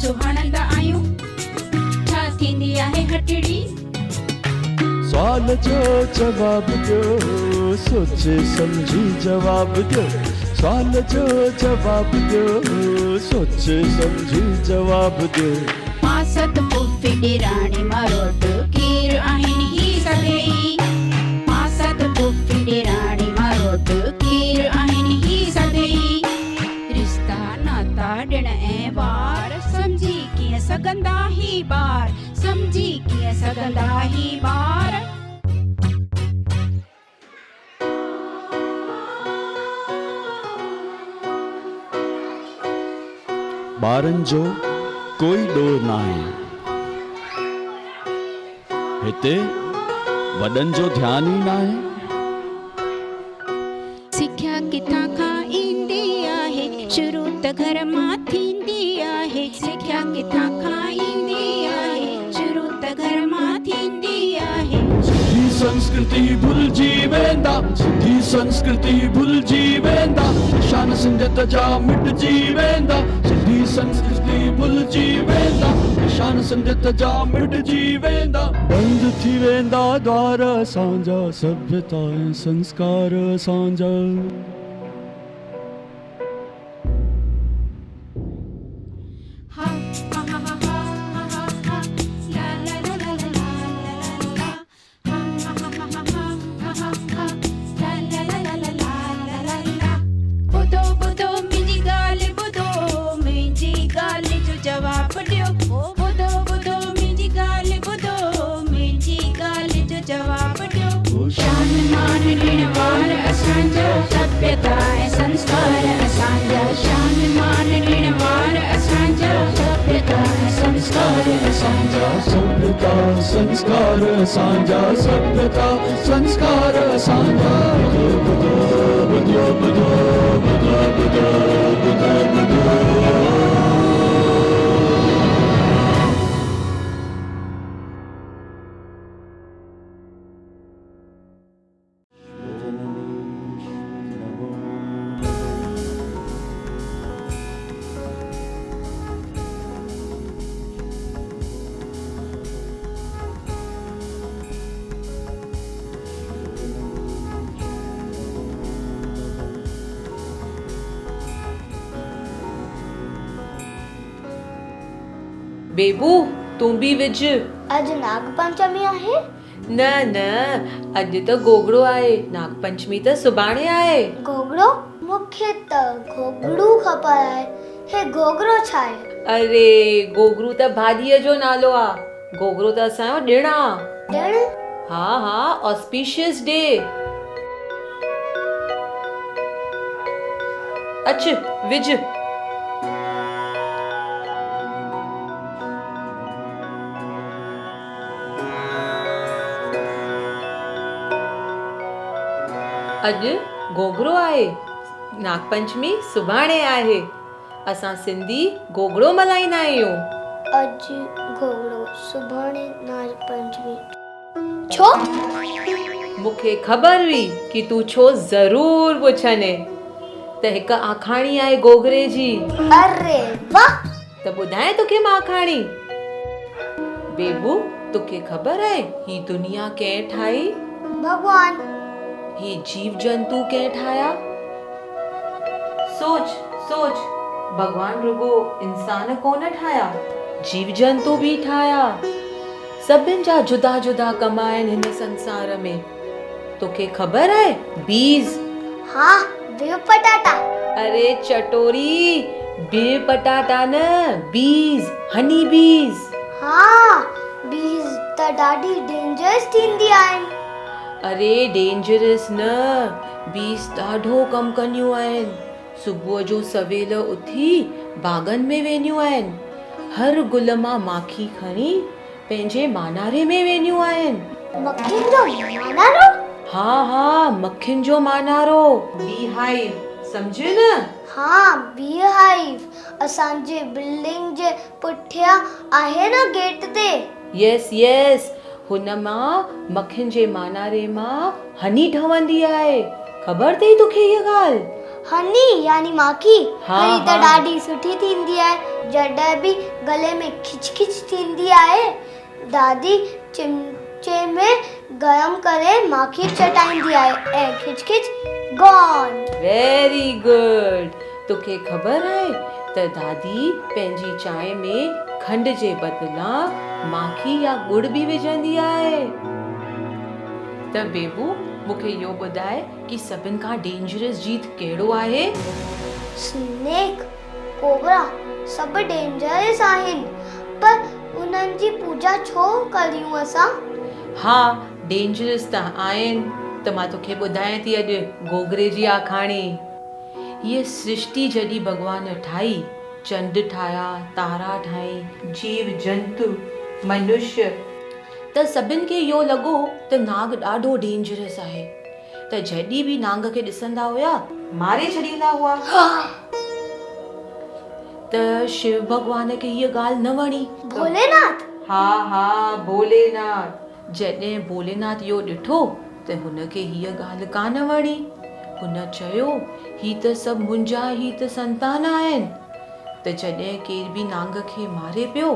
छो हणंदा आहियूं, छा थींदी आहे हटड़ी। सवाल जो जवाब दो, सोचे समझी जवाब दो। सवाल जो जवाब दो, सोचे समझी जवाब दो। मासत पुफी ॾेराणी मरोट केर आहिनि ही सभई। मासत पुफी ॾेराणी मरोट केर आहिनि ही सभई। रिश्ता नाता ॾिण ऐं वार समझी कीअं सघंदा ही ॿार, समझी कीअं सघंदा ही ॿार। ॿारनि जो कोई ॾोह नाहे, हिते वॾनि जो ध्यानु ई नाहे। सिख्या किथां खां ईंदी आहे, शुरू त घर मां थींदी आहे। सिख्या किथां खां ईंदी आहे, शुरू त घर मां थींदी आहे। सिंधी संस्कृति भुलिजी वेंदा, सिंधी संस्कृति भुलिजी वेंदा। शान सिंधियत जा मिटिजी वेंदा, सिंधी संस्कृति भुलिजी वेंदा। शान सिंधियत जा मिटिजी वेंदा। बंद थी वेंदा द्वार असांजा, सभ्यता ऐं संस्कार असांजा। शान मान ॾिण वार असांजा, सभ्यता ऐं संस्कार असांजा। शान मान ॾिण वार असांजा, सभ्यता ऐं संस्कार असांजा। सभ्यता संस्कार असांजा, सभ्यता संस्कार असांजा। बुधो बुधो बुधो बुधो बुधो बुधो बुधो बुधो। बेबू तूं भी विझ। अॼु नाग पंचमी आहे? न न, अॼु त गोगड़ो आहे, नाग पंचमी त सुभाणे आहे। गोगड़ो? मूंखे त गोगड़ू ख़बर आहे। हे गोगड़ो छा आहे? अरे गोगड़ू त भाॼीअ जो नालो आहे, गोगड़ो त असांजो ॾिणु आहे। ॾिणु? हा हा, ऑस्पिशियस डे। अच विझ। अॼु गोगड़ो आहे, नागपंचमी सुभाणे आहे। असां सिंधी गोगड़ो मल्हाईंदा आहियूं। अॼु गोगड़ो, सुभाणे नाग पंचमी। छो? मूंखे ख़बर हुई कि तूं छो ज़रूर पुछने। त हिकु आखाणी आहे गोगड़े जी। अरे वाह! त ॿुधाए तोखे मां आखाणी। बेबू तोखे ख़बर आहे ही दुनिया कंहिं ठाही? भगवान। ही जीव जंतु कंहिं ठाहिया? सोच सोच, भगवान रुगो इंसान कोन ठाहिया, जीव जंतु भी ठाहिया। सभिनि जा जुदा जुदा कम आहिनि हिन संसार में। तोखे ख़बर आहे बीज? हाँ, बिह पटाटा। अरे चटोरी, बीह पटाटा न, बीज, हनी बीज। हाँ, बीज त ॾाढी डेंजरस थींदी आहिनि। अरे डेंजरस न, बीज ॾाढो कम कंदियूं आहिनि। सुबुह जो सवेल उथी बागन में वेंदियूं आहिनि, हर गुल मां माखी खणी पंहिंजे मानारे में वेंदियूं आहिनि। मक्खियुनि जो मानारो? हाँ हाँ, मक्खियुनि जो मानारो, बी हाइव, सम्झे न? हाँ, बी हाइव असांजे बिल्डिंग जे पुठियां आहे न गेट ते। यस यस, हुन मां मक्खियुनि जे मानारे मां हनी ठहंदी आहे। ख़बर अथई तोखे इहा ॻाल्हि? हनी यानी माखी हा, हनी त हा। ॾाढी सुठी थींदी आहे। जॾहिं बि गले में खिच खिच थींदी आहे दादी चिमचे में गरम करे माखी चटाईंदी आहे ऐं खिच खिच गॉन। Very good. तोखे ख़बर आहे त दादी पंहिंजी चांहि में खंड जे बदिरां माखी या गुड़ बि विझंदी आहे। त बेबू मूंखे इहो ॿुधाए कि सभिनि खां डेंजरस जीत कहिड़ो आहे? स्नेक कोबरा सभु डेंजरस आहिनि, पर उन्हनि जी पूजा छो करियूं असां? हा, डेंजरस त आहिनि। त मां तोखे ॿुधायां थी अॼु गोगरे जी आखाणी। हीअ सृष्टि जॾहिं भॻवान ठाही, चंड ठाहिया, तारा ठाही, जीव जंतु, मनुष्य, त सभिनि खे इहो लॻो त नाग ॾाढो डेंजरस आहे। त जॾहिं बि नांग खे ॾिसंदा हुआ मारे छॾींदा हुआ। त शिव भॻवान खे हीअ ॻाल्हि न वणी। भोलेनाथ हा, भोलेनाथ। जॾहिं भोलेनाथ इहो ॾिठो त हुनखे हीअ ॻाल्हि कान वणी। हुन चयो ही त सभु मुंहिंजा ही त संतान आहिनि। त जॾहिं केर बि नांग खे मारे पियो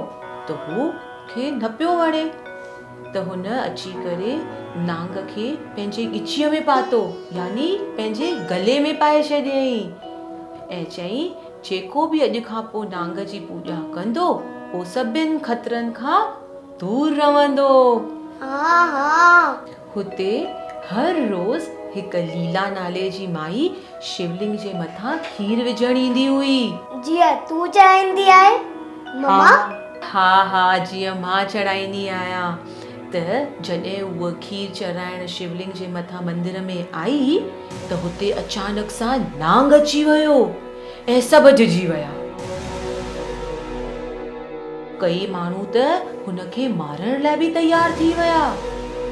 त हू खे न पियो वणे। त हुन अची करे नांग खे पंहिंजे ॻिचीअ में पातो, यानी पंहिंजे गले में पाए छॾियईं ऐं चयईं जेको बि अॼु खां पोइ नांग जी पूॼा कंदो उहो सभिनि खतरनि खां दूर रहंदो। हुते हर रोज़ हिकु लीला नाले जी माई शिवलिंग जे मथां खीर विझण ईंदी हुई। जीअं तूं चढ़ाईंदी आहे मम्मा? हा, जीअं मां चढ़ाईंदी आहियां। त जॾहिं उहा खीर चढ़ाइण शिवलिंग जे मथां मंदिर में आई त हुते अचानक सां नांग अची वियो ऐं सभु डिॼी विया। कई माण्हू त हुनखे मारण लाइ बि तयार थी विया।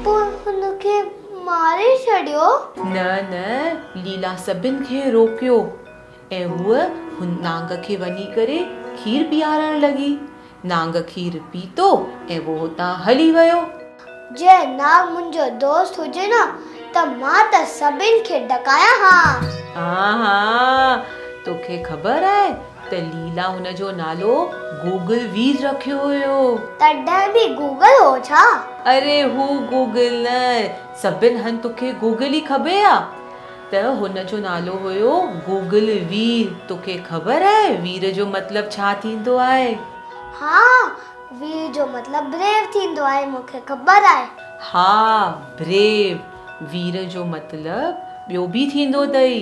पोइ हुनखे मारे छॾियो? न, लीला सभिनि खे रोकियो ऐं हूअ हुन नांग खे वञी करे खीर पीआरण लॻी। नांग खीर पीतो ऐं वो हुतां हली वियो। जे नाग मुंहिंजो दोस्त हुजे न त मां त सभिनि खे ॾकाया हा, तोखे ख़बर आहे त लीला हुनजो नालो गूगल वीर रखियो हुयो। तॾहिं बि गूगल हो छा? अरे हू गूगल न, सभिनि हंधि तोखे गूगल ई खबे आ। त हुनजो नालो हुयो गूगल वीर। तोखे ख़बर आहे वीर जो मतिलबु छा थींदो आहे? हा, वीर जो मतिलबु ब्रेव थींदो आहे, मूंखे ख़बर आहे। हा, ब्रेव। वीर जो मतिलबु ॿियो बि थींदो अथई।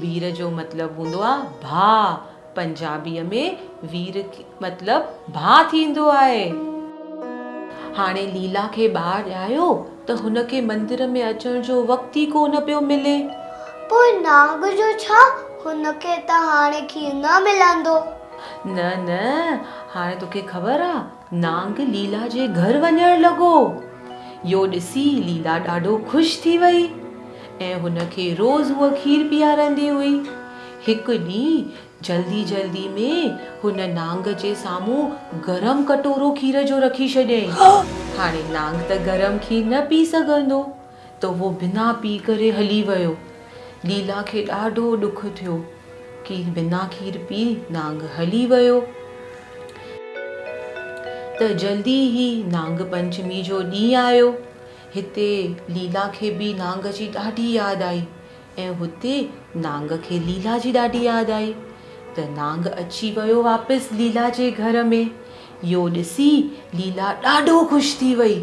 वीर जो मतिलबु हूंदो आहे भाउ। पंजाबीअ में वीर मतिलबु भाउ थींदो आहे। हाणे लीला खे ॿारु ॼायो त हुनखे मंदिर में अचण जो वक़्तु ई कोन पियो मिले। पोइ नाग जो छा? हुनखे त हाणे खीर न मिलंदो। न, हाणे तोखे ख़बर आहे नांग लीला जे घर वञण लॻो। इहो ॾिसी लीला ॾाढो ख़ुशि थी वई ऐं हुनखे रोज़ उहा खीर पीआरंदी हुई। हिकु ॾींहुं जल्दी में हुन नांग जे साम्हूं गरम कटोरो खीर जो रखी छॾियईं। हाणे नांग त गरम खीर न पी सघंदो त उहो बिना पी करे हली वियो। लीला खे ॾाढो ॾुख थियो कि बिना खीर पी नांग हली वियो। त जल्दी ई नांग पंचमी जो ॾींहुं आयो। हिते लीला खे बि नांग जी ॾाढी यादि आई ऐं हुते नांग खे लीला जी ॾाढी यादि आई। त नांग अची वियो वापसि लीला जे घर में। इहो ॾिसी लीला ॾाढो ख़ुशि थी वई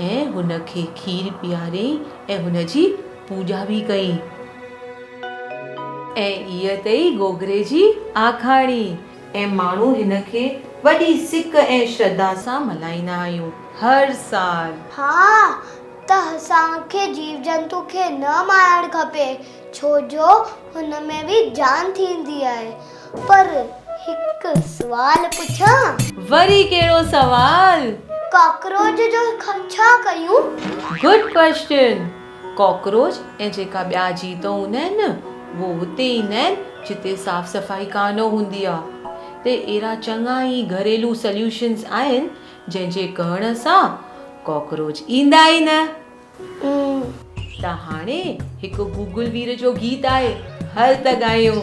ऐं हुनखे खीर पीआरियईं ऐं हुनजी पूॼा बि कई। ऐं इहा अथई गोगरे जी आखाणी ऐं माण्हू हिनखे वॾी सिक ऐं श्रद्धा सां मल्हाईंदा आहियूं हर साल। हा, त असांखे जीव जंतु खे न मारणु खपे छो जो हुन में बि जान थींदी आहे। पर हिकु सुवाल पुछां? वरी कहिड़ो सवाल? कॉकरोच जो छा कयूं? Good question. कॉकरोच ऐं जेका ॿिया जीत हूंदा आहिनि न वो हुते ईंदा आहिनि जिते साफ़ सफ़ाई कान हूंदी आहे। त अहिड़ा चङा ई घरेलू सॉल्यूशंस आहिनि जंहिंजे करण सां कॉकरोच ईंदा ई न। त हाणे हिकु गूगल वीर जो गीत आहे, हल त ॻायूं।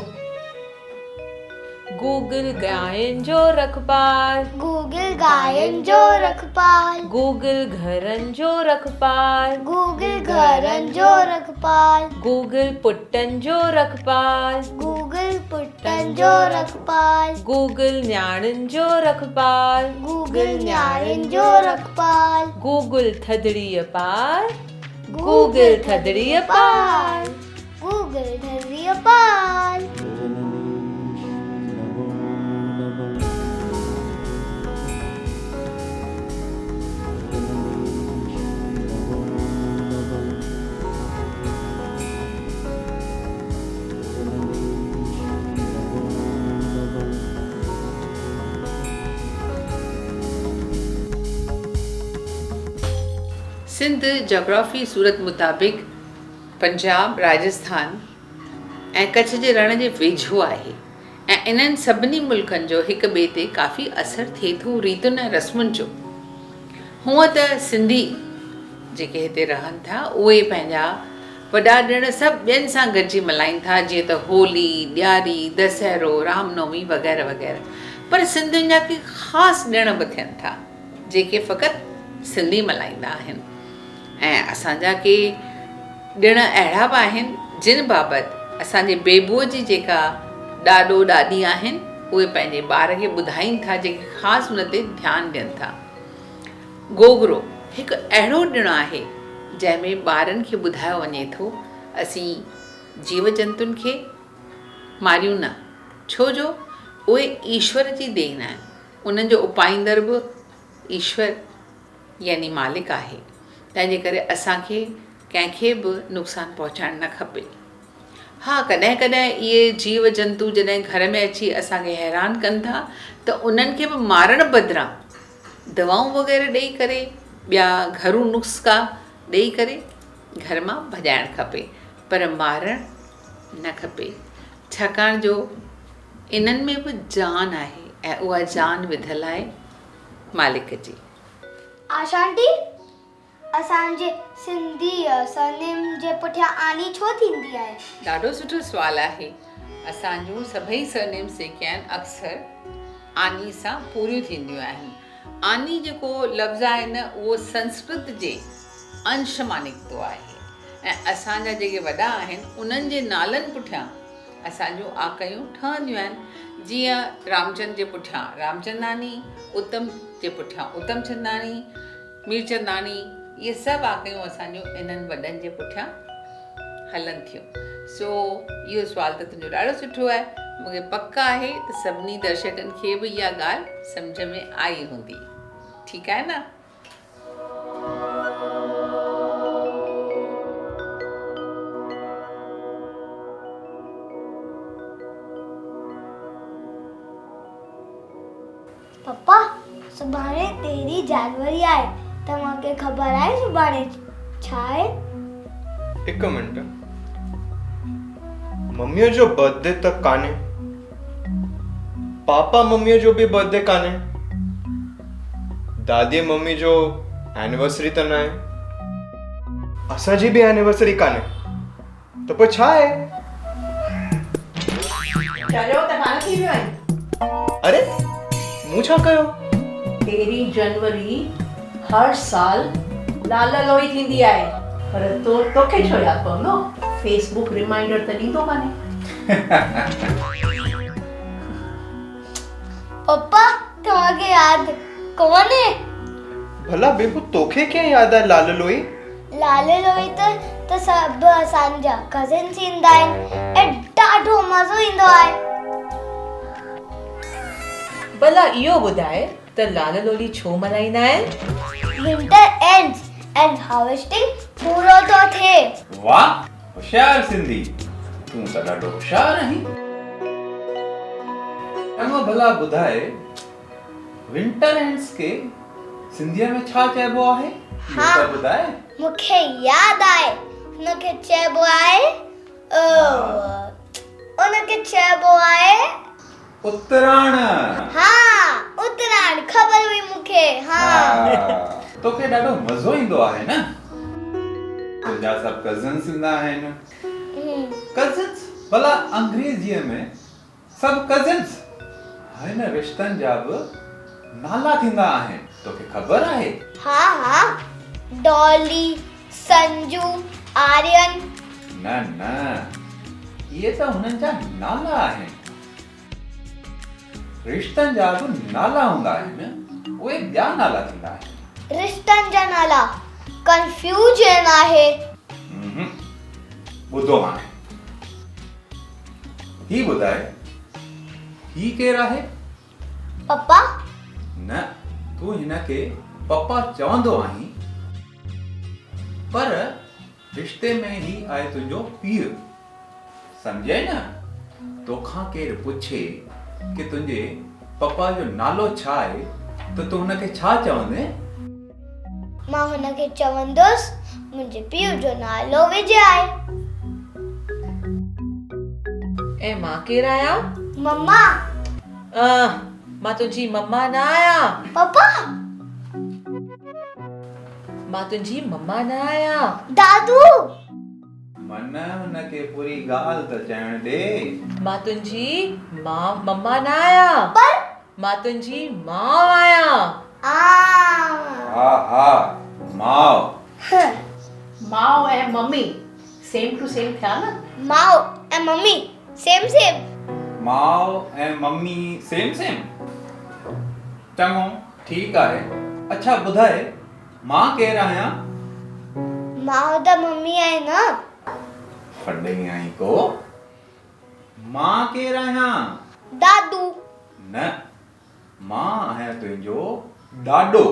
गूगल गायन जो रखपाल, गूगल गायन जो रखपाल, गूगल घरन जो रखपाल, गूगल घरन जो रखपाल, गूगल पुटन जो रखपाल, गूगल पुटन जो रखपाल, गूगल न्याणिन जो रखपाल, गूगल न्याणिन जो रखपाल, गूगल थदड़ीअ पाल, गूगल थदड़ीअ पाल। गूगल धरिय पाल। सिंध जोग्राफी सूरत मुताबिक़ पंजाब, राजस्थान ऐं कच्छ जे रण जे वेझो आहे ऐं इन्हनि सभिनी मुल्कनि जो हिक ॿिए ते काफ़ी असरु थिए थो रीतुनि ऐं रस्मुनि जो। हूअं त सिंधी जेके हिते रहनि था उहे पंहिंजा वॾा ॾिण सभु ॿियनि सां गॾिजी मल्हाइनि था, जीअं त होली, ॾियारी, दशहरो, रामनवमी वग़ैरह वग़ैरह। पर सिंधियुनि जा के ख़ासि ॾिण बि थियनि था जेके फ़क़ति सिंधी मल्हाईंदा आहिनि ऐं असांजा के ॾिण अहिड़ा बि आहिनि जिन बाबति असांजे बेबूअ जी जेका ॾाॾो ॾाॾी आहिनि उहे पंहिंजे ॿार खे ॿुधाइनि था, जेके ख़ासि हुन ते ध्यानु ॾियनि था। गोगरो हिकु अहिड़ो ॾिणु आहे जंहिंमें ॿारनि खे ॿुधायो वञे थो असीं जीव जंतुनि खे मारियूं न, छो जो उहे ईश्वर जी देन आहिनि, उन्हनि जो उपाईंदड़ बि ईश्वर यानी मालिक आहे। तंहिंजे करे असांखे कंहिंखे बि नुक़सानु पहुचाइणु न खपे। हा, कॾहिं कॾहिं इहे जीव जंतु जॾहिं घर में अची असांखे हैरान कनि था त उन्हनि खे बि मारण बदिरां दवाऊं वग़ैरह ॾेई करे, ॿिया घरू नुस्ख़ा ॾेई करे घर मां भॼाइणु खपे, पर मारणु न खपे, छाकाणि जो इन्हनि में बि जान आहे ऐं उहा जान विधल आहे मालिक जी। आशा आंटी, असांजे सिंधी सरनेम जे पुठियां आनी छो थींदी आहे? ॾाढो सुठो सुवालु आहे। असांजूं सभई सरनेम्स जेके आहिनि अक्सर आनी सां पूरियूं थींदियूं आहिनि। आनी जेको लफ़्ज़ आहे न उहो संस्कृत जे अंश मां निकितो आहे ऐं असांजा जेके वॾा आहिनि उन्हनि जे नालनि पुठियां असांजूं आकयूं ठहंदियूं आहिनि। जीअं रामचंद जे पुठियां रामचंदानी, उत्तम जे पुठियां उत्तमचंदानी, मीरचंदानी, इहे सभु आकयूं असांजूं इन्हनि वॾनि जे पुठियां हलनि थियूं। सो इहो सुवालु त तुंहिंजो ॾाढो सुठो आहे। मूंखे पक आहे त सभिनी दर्शकनि खे बि इहा ॻाल्हि सम्झ में आई हूंदी। ठीकु आहे न? पप्पा, सुभाणे 13 जनवरी आहे, तव्हांखे ख़बर आहे सुभाणे छा आहे? हिकु मिंट, मम्मीअ जो बर्थडे त कान्हे, पापा मम्मीअ जो बि बर्थडे कान्हे, दादी मम्मी जो एनिवर्सरी त न आहे, असांजी बि एनिवर्सरी कान्हे, त पोइ छा आहे? अरे मूं छा कयो? 13 जनवरी हर साल लाल लोई थींदी आहे, पर तोखे छो यादि पवंदो? फेसबुक रिमाइंडर त ॾींदो कान्हे। पप्पा, तव्हांखे यादि कोन्हे? भला बेबू तोखे कीअं यादि आहे लाल लोई? लाल लोई त सभु असांजा कज़िन्स ईंदा आहिनि ऐं ॾाढो मज़ो ईंदो आहे। भला इहो ॿुधाए त लाल लोली छो मल्हाईंदा आहिनि? विंटर एंड्स एंड हार्वेस्टिंग पूरो थो थिए। वाह, होशियार सिंधी, तूं त ॾाढो होशियार आहीं। अमा भला ॿुधाए, विंटर एंड्स के सिंधीअ में छा चइबो आहे? हाँ, त ॿुधाए। मूंखे यादि आहे, हुनखे चइबो आहे उतरायण। हाँ, उतरायण ख़बर हुई मूंखे। हाँ, तोखे ॾाढो मज़ो ईंदो आहे न? तुंहिंजा सभु कज़िन्स ईंदा आहिनि। कज़िन्स भला अंग्रेजीअ में सब कज़िन्स हिन रिश्तनि जा बि नाला थींदा आहिनि, तोखे ख़बर आहे? हाँ हाँ, डॉली, संजू, आर्यन। न न, इहे त हुननि जा नाला आहिनि। रिश्तनि जा बि नाला हूंदा आहिनि, उहे ॿिया नाला थींदा आहिनि। रिश्तनि जा नाला कंफ्यूजन आहे। ॿुधो हाणे, ही ॿुधाए, ही केरु आहे? पप्पा। न, तूं हिनखे पप्पा चवंदो आहीं, पर रिश्ते में ही आहे तुंहिंजो पीउ, सम्झे न? तोखां केरु पुछे कि तुंहिंजे पप्पा जो नालो छा आहे त तूं हुनखे छा चवंदे? मां हुनखे चवंदुसि मुंहिंजे पीउ जो नालो विजय आहे। ऐं मां केरु आहियां? मम्मा। मां तुंहिंजी मम्मा न आहियां। पप्पा। मां तुंहिंजी मम्मा न आहियां। दादू। मन हुनखे पूरी ॻाल्हि त चवण ॾे। मां तुंहिंजी मम्मा न आहियां, पर मां तुंहिंजी माउ आहियां। हा हा, माउ। माउ ऐं मम्मी सेम टू सेम थिया न? माउ ऐं मम्मी सेम सेम। माउ ऐं मम्मी सेम सेम? चङो, ठीकु आहे। अच्छा ॿुधाए, मां केरु आहियां? माउ त मम्मी आहे न। फॾई आहीं को? मां केरु आहियां? दादू। न, मां आहियां तुंहिंजो ॾाॾो।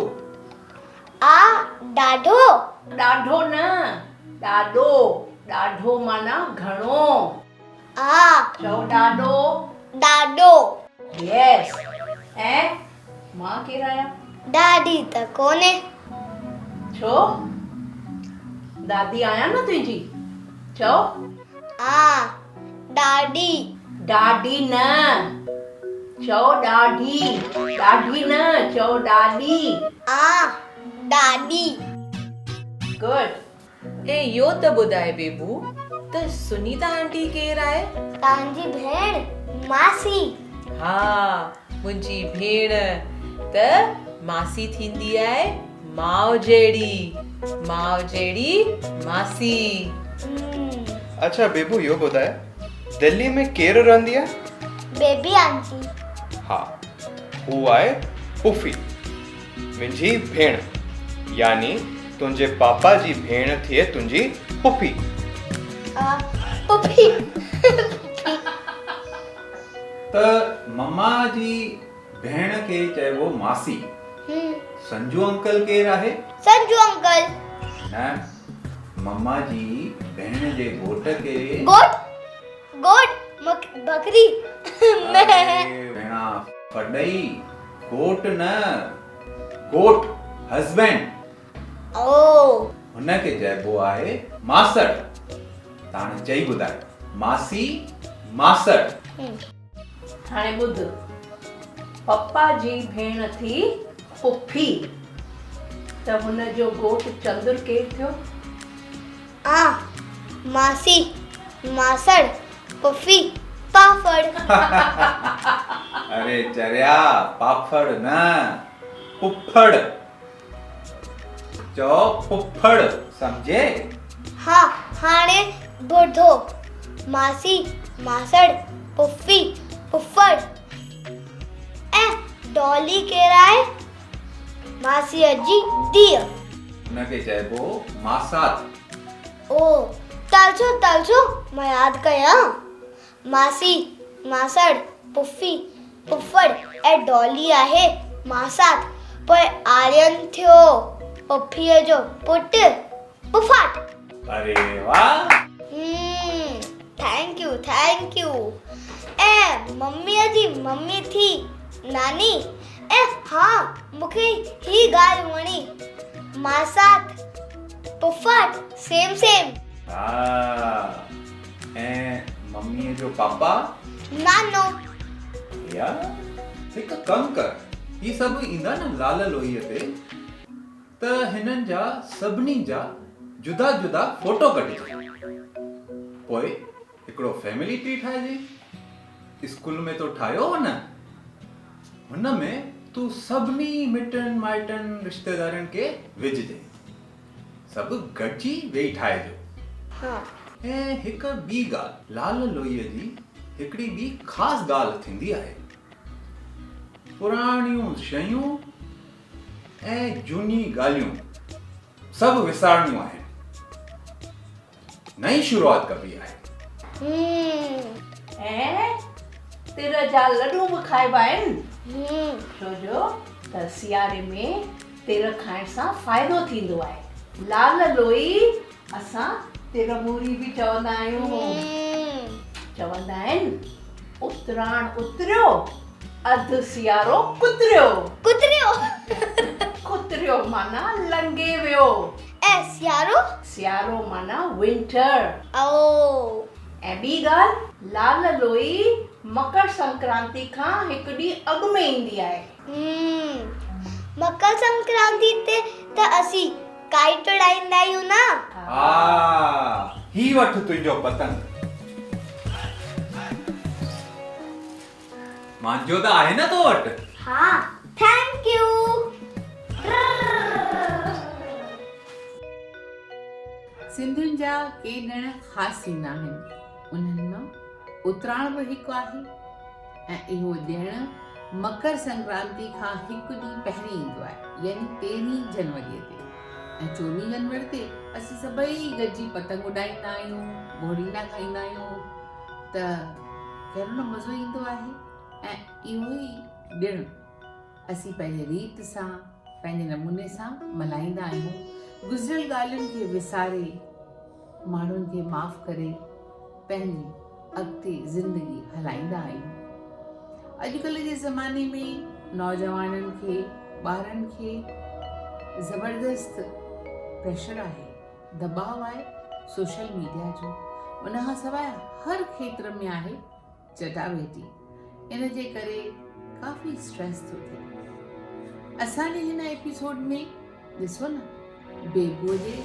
ॾाढो। ॾाढो न, ॾाढो। ॾाढो माना घणो। चओ ॾाढो। ॾाढो। यस। ऐं मां केरु आहियां? ॾाढी त कोन्हे। छो? दादी आहियां न तुंहिंजी। चओ। ॾाढी। ॾाढी न, चओ ॾाढी। ॾाढी न, चओ ॾाढी। ॾाढी। गुड। ऐं इहो त ॿुधाए बेबू, त सुनीता आंटी केरु आहे? तव्हांजी भेण, मासी। हा, मुंहिंजी भेण त मासी थींदी आहे माउ जहिड़ी। माउ जहिड़ी मासी। अच्छा बेबू, इहो ॿुधाए, दिल्ली में केरु रहंदी आहे? Baby aunty. हा, हू आहे पुफी, मुंहिंजी भेण, यानी तुंहिंजे पापा जी भेण थिए तुंहिंजी पुफी। पुफी। त मम्मा जी भेण खे चइबो मासी। संजू अंकल केरु आहे? संजू अंकल। न, मम्मा जी भेण जे घोट खे गोट बकरी। भेणा फॾई, गोट न, गोट हस्बैंड। हुनखे चइबो आहे मासड़। ताणे चई ॿुधाए, मासी मासड़। हाणे ॿुध, पप्पा जी भेण थी पुफी, त हुनजो घोट चंदुर केरु थियो? मासी, मासड़, पुफी, पापड़। अरे चरिया, पापड़ न, पुफड़। चओ पुफड़, सम्झे? हाँ, हाणे ॿुधो, मासी, मासड़, पुफी, पुफड़। ऐं डॉली केरु आहे? मासीअ जी धीअ। हुनखे चइबो मासात। तलछो मां यादि कयां। मासी, मासड़, पुफी, पुफड़ ऐं डॉली आहे मासात। पोइ आर्यन थियो पुफीअ जो पुटु पुफाट। अरे वाह। Thank U. ऐं मम्मीअ जी मम्मी थी नानी। ऐं हाँ, मूंखे ही ॻाल्हि वणी, मासात पुफाट सेम। ऐं मम्मीअ जो पापा? नानो। यार, हिकु कमु कर, ही सभु ईंदा न लाल लोईअ ते, त हिननि जा सभिनी जा जुदा जुदा फोटो कढिजे, पोइ हिकिड़ो फैमिली ट्री ठाहिजे। स्कूल में तो ठाहियो हो न, हुन में तूं सभिनी मिटनि माइटनि रिश्तेदारनि खे विझजे, सभु गॾिजी वेही ठाहिजो। हाँ। ऐं हिकु ॿी ॻाल्हि, लाल लोईअ जी हिकिड़ी ॿी ख़ासि ॻाल्हि थींदी आहे। पुराणियूं शयूं ऐं झूनी ॻाल्हियूं सभु विसारणियूं आहिनि, नई शुरूआत कबी आहे। ऐं तिर जा लॾू बि खाइबा आहिनि, छो जो त सियारे में तिर खाइण सां फ़ाइदो थींदो आहे। लाल लोई असां तिर मूरी बि चवंदा आहियूं। चवंदा आहिनि उतराण उतरियो, अधु सियारो कुतरियो। कुतरियो। कुतरियो माना लंघे वियो, ऐं सियारो? सियारो माना विंटर। ओ। ऐं ॿी ॻाल्हि, लाल लोई मकर संक्रांति खां हिकु ॾींहुं अॻु में ईंदी आहे। मकर संक्रांति ते त असीं काइट उड़ाईंदा आहियूं न। ही वठ तुंहिंजो पतंग। मांजो त आहे न तो वटि? हाँ, थैंक यू। सिंधियुनि जा के ॾिण ख़ासि थींदा आहिनि, उन्हनि मां उतराण बि हिकु आहे ऐं इहो ॾिणु मकर संक्रांति खां हिकु ॾींहुं पहिरीं ईंदो आहे, यानी 13 जनवरीअ ते। ऐं 14 जनवरी ते असीं सभई गॾिजी पतंग उॾाईंदा आहियूं, भोड़ींडा खाईंदा आहियूं, त कहिड़ो न मज़ो ईंदो आहे। ऐं इहो ई ॾिणु असीं पंहिंजे रीत सां, पंहिंजे नमूने सां मल्हाईंदा आहियूं। गुज़िरियल ॻाल्हियुनि खे विसारे, माण्हुनि खे माफ़ करे पंहिंजी अॻिते ज़िंदगी हलाईंदा आहियूं। अॼुकल्ह जे ज़माने में नौजवाननि खे, ॿारनि खे ज़बरदस्त प्रेशर आहे, दबाव आहे सोशल मीडिया जो। उन खां सवाइ हर खेत्र में आहे चटाभेटी, इन जे करे काफ़ी स्ट्रेस थो थिए। असांजे हिन एपिसोड में ॾिसो न, बेबूअ जे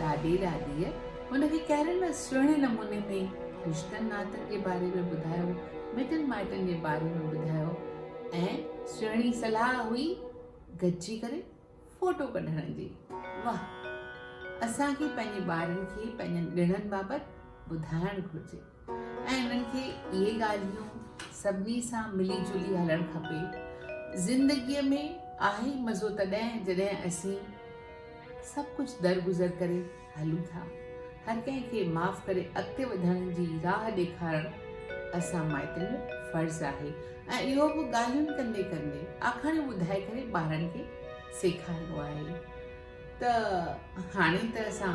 ॾाॾे ॾाॾीअ हुनखे कहिड़े न सुहिणे नमूने में रिश्तनि नातनि जे बारे में ॿुधायो, मिटनि माइटनि जे बारे में ॿुधायो, ऐं सुहिणी सलाह हुई गॾिजी करे फोटो कढण जी। वाह, असांखे पंहिंजे ॿारनि खे पंहिंजनि ॾिणनि बाबति ॿुधाइणु घुरिजे ऐं इन्हनि खे इहे ॻाल्हियूं सभिनी सां मिली जुली हलणु खपे। ज़िंदगीअ में आहे मज़ो तॾहिं जॾहिं असीं सभु कुझु दरगुज़र करे हलूं था। हर कंहिंखे माफ़ करे अॻिते वधण जी राह ॾेखारणु असां माइटनि जो फ़र्ज़ु आहे। ऐं इहो बि ॻाल्हियुनि कंदे कंदे आखाणियूं ॿुधाए करे ॿारनि खे सेखारिणो आहे। त हाणे त असां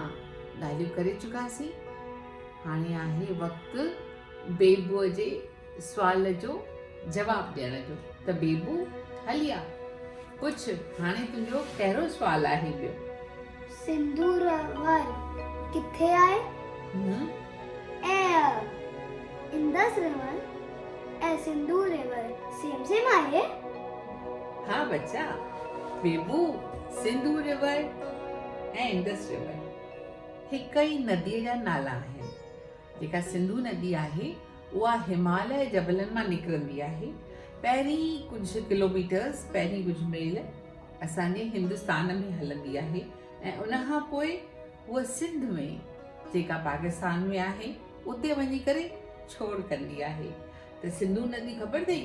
ॻाल्हियूं करे चुकासीं, हाणे आहे वक़्तु बेबूअ जे सुवाल जो जवाबु ॾियण जो। त बेबू हलिया पुछ, हाणे तुंहिंजो कहिड़ो सुवालु आहे ॿियो? सिंधू रिवर किथे आहे? ऐं इंदस रिवर ऐं सिंधू रिवर सेम आहे? हाँ बच्चा, बेबू सिंधू रिवर ऐं इंदस रिवर हिकु ई नदीअ जा नाला आहिनि। जेका सिंधू नदी आहे उहा हिमालय जबलनि मां निकिरंदी आहे। पहिरीं कुझु किलोमीटर्स, पहिरीं कुझु मील असांजे हिंदुस्तान में हलंदी आहे ऐं उनखां पोइ उहा सिंध में, जेका पाकिस्तान में आहे, उते वञी करे छोड़ कंदी आहे। त सिंधू नदी ख़बर अथई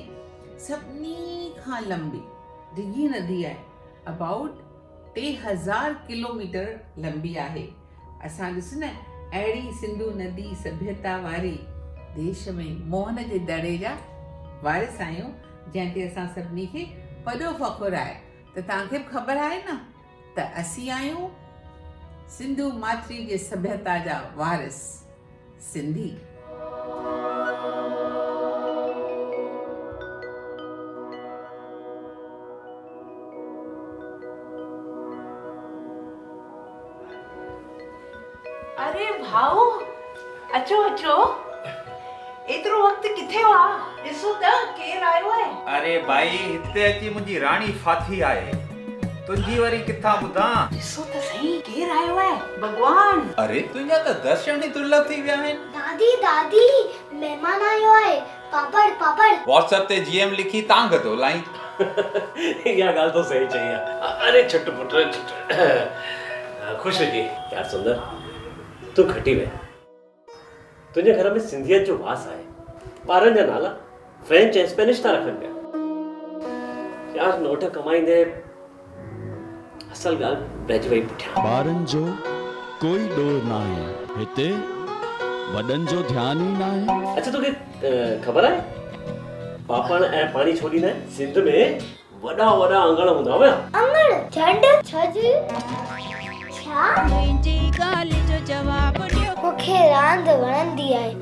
सभिनी खां लंबी डिघी नदी आहे, अबाउट 3000 किलोमीटर लंबी आहे। असां ॾिस न, अहिड़ी सिंधू नदी सभ्यता वारी देश में मोहन जे दड़े जा वारिस आहियूं, जंहिं ते असां सभिनी खे वॾो फ़ख़ुरु आहे। त तव्हांखे बि ख़बर आहे न त असीं आहियूं सिंधू माथरी जे सभ्यता जा वारिस, सिंधी। अरे भाऊ, अचो अचो, एतिरो वक़्तु किथे हुआ? ॾिसो त केरु आयो आहे। अरे भाई, हिते अची मुंहिंजी राणी फाथी आहे, तुंहिंजी वरी किथां ॿुधां? ॾिसो त सही केरु आयो आहे। भॻवान! अरे तुंहिंजा त दर्शन ई दुर्लभ थी विया आहिनि। दादी दादी मेहमान आयो आहे पापड़ पापड़ व्हाट्सएप ते जीएम लिखी तां गदो लाई इहा ॻाल्हि तो सही चई आहे। अरे छुट पुट खुश रहिजे यार सुंदर, तूं खटी वे। तुंहिंजे घर में सिंधियत जो वास आहे। ॿारनि जा नाला फ्रेंच ऐं स्पेनिश था रखनि पिया। यार नोट कमाईंदे असल ॻाल्हि रहिजी वई पुठियां। ॿारनि जो कोई ॾोर न आहे हिते, वॾनि जो ध्यानु ई न आहे। अच्छा तोखे ख़बर आहे पापड़ ऐं पाणी छोड़ींदा आहिनि? सिंध में वॾा वॾा अंगण हूंदा हुआ। अंगण झंड छज छा? मुंहिंजी ॻाल्हि जो जवाब ॾियो। मूंखे रांदि वणंदी आहे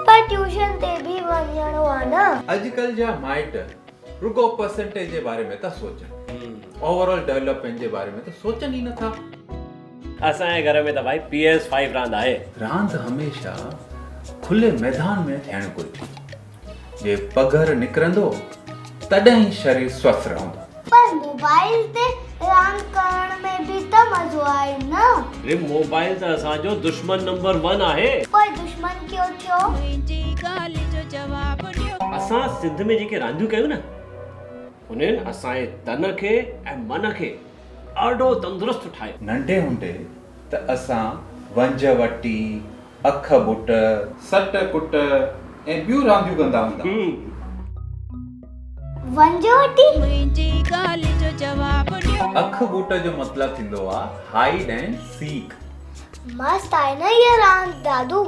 पर ट्यूशन ते बि वञणो आहे न। अॼुकल्ह जा माइट रुगो परसेंटेज जे बारे में था सोचनि, ओवरऑल डेवलपमेंट जे बारे में त सोचनि ई नथा। असांजे घर में त भाई PS5 रांदि आहे। रांदि हमेशा खुले मैदान में थियणु घुरिजे। जे पघर निकिरंदो तॾहिं ई शरीर स्वस्थ रहंदो। पर मोबाइल ते रांदि करण में बि त मज़ो आहे न। अरे मोबाइल त असांजो दुश्मन नंबर 1 आहे। पर दुश्मन क्यों थियो? मुंहिंजी ॻाल्हि जो जवाब ॾियो। असां सिंध में जेके रांदियूं कयूं न, उन्हनि असांजे तन खे ऐं मन खे ॾाढो तंदुरुस्त ठाहियो। नंढे हूंदे त असां वंज वटी, अख बुट, सट कुट ऐं ॿियूं रांदियूं कंदा हूंदा। वंजोटी मुंहिंजी ॻाल्हि जो जवाब ॾियो। अख बुट जो मतिलबु थींदो आहे हाइड एंड सीक। मस्त आहे न इहा रांदि दादू।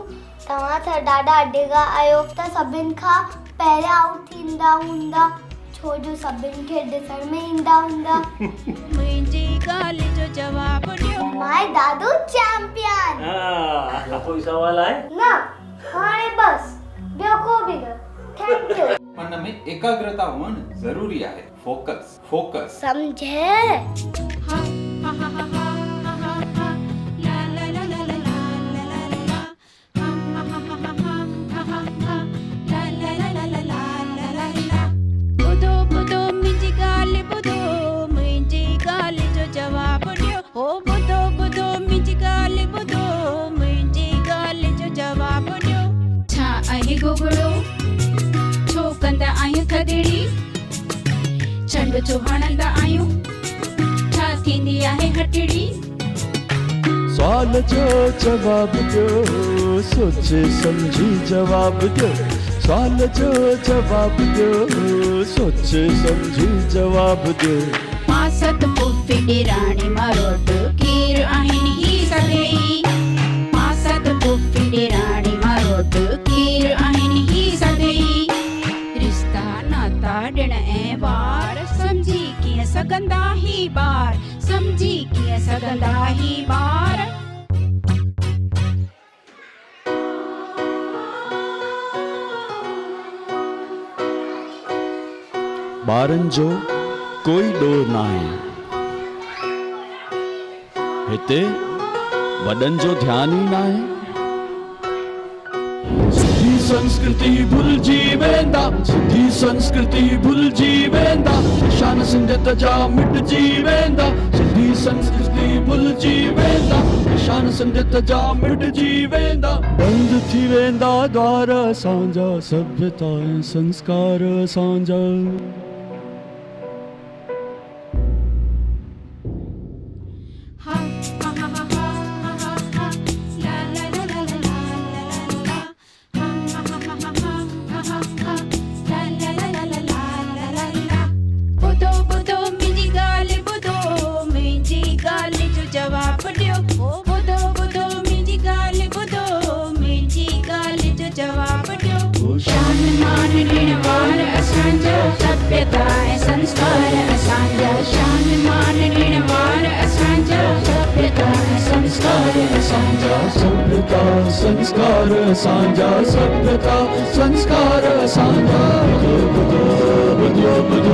तव्हां त ॾाढा डिगा आहियो त सभिनि खां पहिरियां आउट थींदा हूंदा, छो जो सभिनि खे ॾिसण में ईंदा हूंदा। मुंहिंजी ॻाल्हि जो जवाब ॾियो। My Dadu champion. हा कोई सवाल आहे? न हाणे बस ॿियो को बि न। Thank U. मन में एकाग्रता हुअण ज़रूरी आहे। Focus focus. समझे? हा हा हा हा हा हा हा ला ला ला ला ला ला ला ला हा हा हा हा हा हा हा ला ला ला ला ला ला ला ला। ॿुधो ॿुधो मुंहिंजी ॻाल्हि ॿुधो, मुंहिंजी ॻाल्हि जो जवाब ॾियो। हो ॿुधो ॿुधो मुंहिंजी ॻाल्हि ॿुधो, मुंहिंजी ॻाल्हि जो जवाब ॾियो। छा आहे गोगड़ो? छो कंदा आहियूं थदड़ी? छंड छो हणंदा आहियूं? छा थींदी आहे हटड़ी? सवाल जो जवाब ॾियो, सोचे सम्झी जवाब ॾियो। सवाल जो जवाब ॾियो, सोचे सम्झी जवाब ॾियो। मासत पुफी ॾेराणी मारोट केर आहिनि ही सभई? मासत पुफी ॾेराणी मारोट केर आहिनि ही सभई? रिश्ता नाता ॾिण ऐं वार सम्झी कीअं सघंदा ही ॿार? सम्झी कीअं सघंदा ही ॿार? ॿारनि जो कोई ॾोर न आहे हिते, वॾनि जो ध्यानु ई न आहे। सिंधी संस्कृति भुलिजी वेंदा, सिंधी संस्कृति भुलिजी वेंदा, शान सिंधियत जा मिटिजी वेंदा। सिंधी संस्कृति भुलिजी वेंदा, शान सिंधियत जा मिटिजी वेंदा। बंदि थी वेंदा द्वार असांजा, सभ्यता ऐं संस्कार असांजा। सभ्यता ऐं संस्कार असांजा, शान मान ॾिण वार असांजा। सभ्यता ऐं संस्कार असांजा, सभ्यता संस्कार असांजा, सभ्यता संस्कार असांजा। ॿुधो ॿुधो ॿुधो ॿुधो